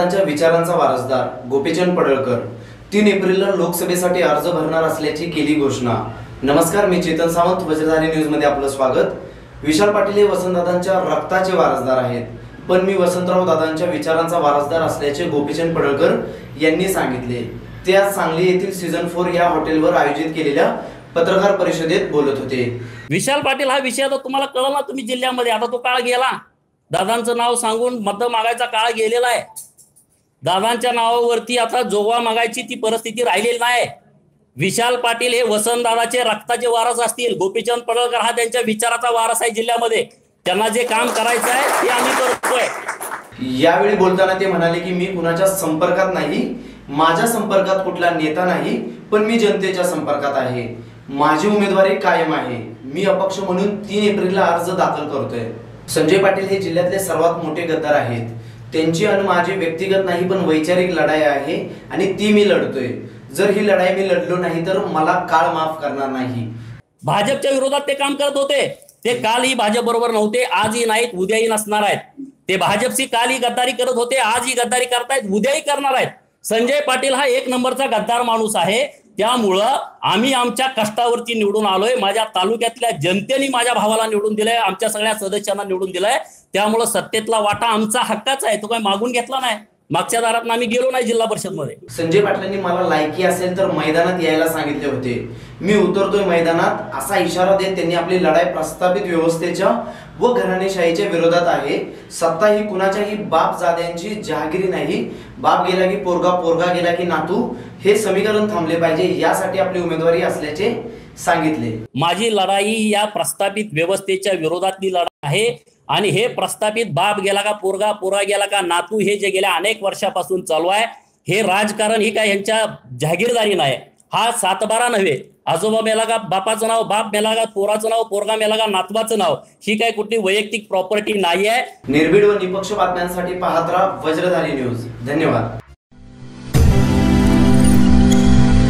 वसंतदादांच्या विचारांचा वारसदार गोपीचंद पडळकर 3 एप्रिलला लोकसभेसाठी अर्ज भरणार असल्याची केली घोषणा। नमस्कार, मी चेतन सावंत, वज्रधारी न्यूज मध्ये आपलं स्वागत। विशाल पाटील हे वसंतदादांच्या रक्ताचे वारसदार आहेत, पण मी वसंतराव दादांच्या विचारांचा वारसदार असल्याचे गोपीचंद पडळकर यांनी सांगितले। ते आज सांगली येथील सीझन 4 या हॉटेलवर आयोजित केलेल्या पत्रकार परिषदेत बोलत होते। विशाल पाटील हा विषय आता तुम्हाला कळला ना, तुम्ही जिल्ह्यामध्ये आता तो काळ गेला। दादांचं नाव सांगून मत मागायचा काळ गेलेला आहे। दादांच्या नावावरती आता जोगवा मागायची ती परिस्थिती राहिलेली नाही। विशाल पाटील हे वसंतदादाचे रक्ताचे वारस असतील। गोपीचंद पडळकर हा त्यांच्या विचाराचा वारस आहे जिल्ह्यामध्ये। त्यांना जे काम करायचं आहे ते आम्ही करतोय। यावेळी बोलताना ते म्हणाले की मी कुणाच्या संपर्कात नाही, माझ्या संपर्कात कुठला नेता नाही, पण मी जनतेच्या संपर्कात आहे। माझी उमेदवारी कायम आहे। मी अपक्ष म्हणून 3 एप्रिलला अर्ज दाखल करतोय। संजय पाटील हे जिल्ह्यातले सर्वात मोठे गद्दार आहेत। त्यांची आणि माझी व्यक्तिगत नाही पण वैचारिक लढाई आहे आणि ती मी लढतोय। जर ही लढाई मी लढलो नाही तर मला काळ माफ करणार नाही। भाजपच्या विरोधात ते काम करत होते। ते कालही भाजप बरोबर नव्हते, आजही नाहीत, उद्याही नसणार आहेत। ते भाजपची कालही गद्दारी करत होते, आजही गद्दारी करतायत, उद्याही करणार आहेत। संजय पाटील हा 1 नंबरचा गद्दार माणूस आहे। त्यामुळं आम्ही आमच्या कष्टावरती निवडून आलोय। माझ्या तालुक्यातल्या जनतेने माझ्या भावाला निवडून दिलंय, आमच्या सगळ्या सदस्यांना निवडून दिलंय। त्यामुळं सत्तेतला वाटा आमचा हक्काचा आहे, तो काही मागून घेतला नाही। मागच्या दारात आम्ही गेलो नाही जिल्हा परिषद मध्ये। संजय पाटलांनी मला लायकी असेल तर मैदानात यायला सांगितले होते। मी उतरतोय मैदानात असा इशारा देत त्यांनी आपली लढाई प्रस्थापित व्यवस्थेच्या व घराणेशाहीच्या विरोधात आहे। सत्ता ही कुणाच्याही बापजाद्यांची जहागिरी नाही। बाप गेला की पोरगा, पोरगा गेला की नातू, हे समीकरण थांबले पाहिजे, यासाठी आपली उमेदवारी असल्याचे सांगितले। माझी लढाई या प्रस्थापित व्यवस्थेच्या विरोधातली लढाई आहे आणि हे प्रस्थापित बाप गेला का पोरगा, पोरगा गेला का नातू, हे जे गेल्या अनेक वर्षापासून चालू आहे, हे राजकारण ही काय यांच्या जहागीरदारी नाही। हा 7-12 नव्हे। आजोबा मेला का बापाचं नाव, बाप मेला का पोराचं नाव, पोरगा मेला का नातवाचं नाव, ही काय कुठली वैयक्तिक प्रॉपर्टी नाही आहे। निर्भीड व निपक्ष बातम्यांसाठी पाहत राहा वज्रधारी न्यूज। धन्यवाद।